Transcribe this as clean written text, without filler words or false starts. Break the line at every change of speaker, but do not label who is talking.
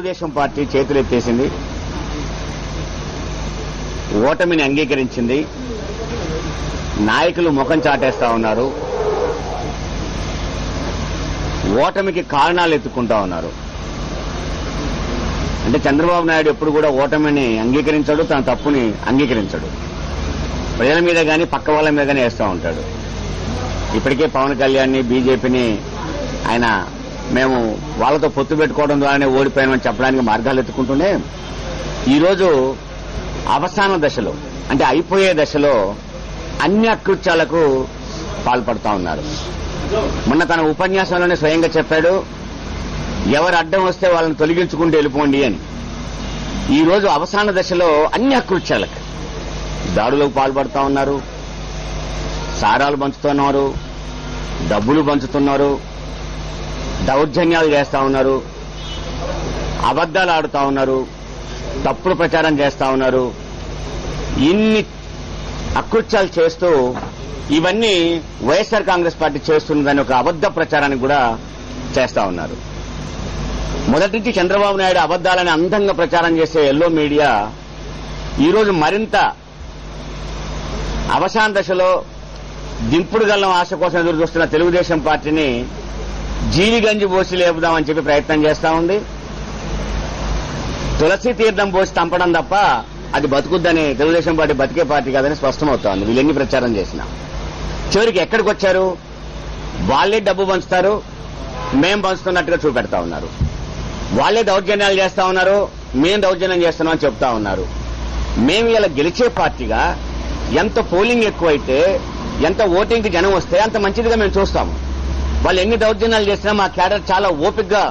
Telugu Desam party చేతులెత్తేసింది, ఓటమిని అంగీకరించింది. నాయకులు ముఖం చాటేస్తా ఉన్నారు, ఓటమికి కారణాలు ఎత్తుకుంటా ఉన్నారు. అంటే చంద్రబాబు నాయుడు ఎప్పుడు కూడా ఓటమిని అంగీకరించడు, తన తప్పుని అంగీకరించడు. ప్రజల మీద గానీ పక్క వాళ్ళ మీద గానీ వేస్తూ ఉంటాడు. ఇప్పటికే పవన్ కళ్యాణ్ని, బీజేపీని ఆయన మేము వాళ్ళతో పొత్తు పెట్టుకోవడం ద్వారానే ఓడిపోయామని చెప్పడానికి మార్గాలు ఎత్తుకుంటూనే ఈరోజు అవసాన దశలో, అంటే అయిపోయే దశలో అన్ని అకృత్యాలకు పాల్పడుతూ ఉన్నారు. మొన్న తన ఉపన్యాసంలోనే స్వయంగా చెప్పాడు, ఎవరు అడ్డం వస్తే వాళ్ళని తొలగించుకుంటూ వెళ్ళిపోండి అని. ఈ రోజు అవసాన దశలో అన్ని అకృత్యాలకు దాడులకు పాల్పడుతూ ఉన్నారు, సారాలు పంచుతున్నారు, డబ్బులు పంచుతున్నారు, దౌర్జన్యాలు చేస్తా ఉన్నారు, అబద్దాలు ఆడుతా ఉన్నారు, తప్పుడు ప్రచారం చేస్తా ఉన్నారు. ఇన్ని అకృత్యాలు చేస్తూ ఇవన్నీ వైఎస్ఆర్ కాంగ్రెస్ పార్టీ చేస్తున్నదని ఒక అబద్ద ప్రచారాన్ని కూడా చేస్తా ఉన్నారు. మొదటి నుంచి చంద్రబాబు నాయుడు అబద్దాలని అందంగా ప్రచారం చేసే ఎల్లో మీడియా ఈరోజు మరింత అవసాన దశలో దింపుడు గల్లం ఆశ కోసం ఎదురు చూస్తున్న తెలుగుదేశం పార్టీని జీవిగంజి పోసి లేపుదామని చెప్పి ప్రయత్నం చేస్తా ఉంది. తులసి తీర్థం పోసి తంపడం తప్ప అది బతుకుద్దని, తెలుగుదేశం పార్టీ బతికే పార్టీ కాదని స్పష్టమవుతా ఉంది. వీళ్ళెన్ని ప్రచారం చేసినా చివరికి ఎక్కడికి వచ్చారు? వాళ్లే డబ్బు పంచుతారు, మేం పంచుతున్నట్టుగా చూపెడతా ఉన్నారు. వాళ్లే దౌర్జన్యాలు చేస్తా ఉన్నారు, మేం దౌర్జన్యం చేస్తున్నామని చెప్తా ఉన్నారు. మేము ఇలా గెలిచే పార్టీగా ఎంత పోలింగ్ ఎక్కువైతే, ఎంత ఓటింగ్కి జనం వస్తే అంత మంచిదిగా మేము చూస్తాము. వాళ్ళు ఎన్ని దౌర్జన్యాలు చేసినా మా క్యాడర్ చాలా ఓపికగా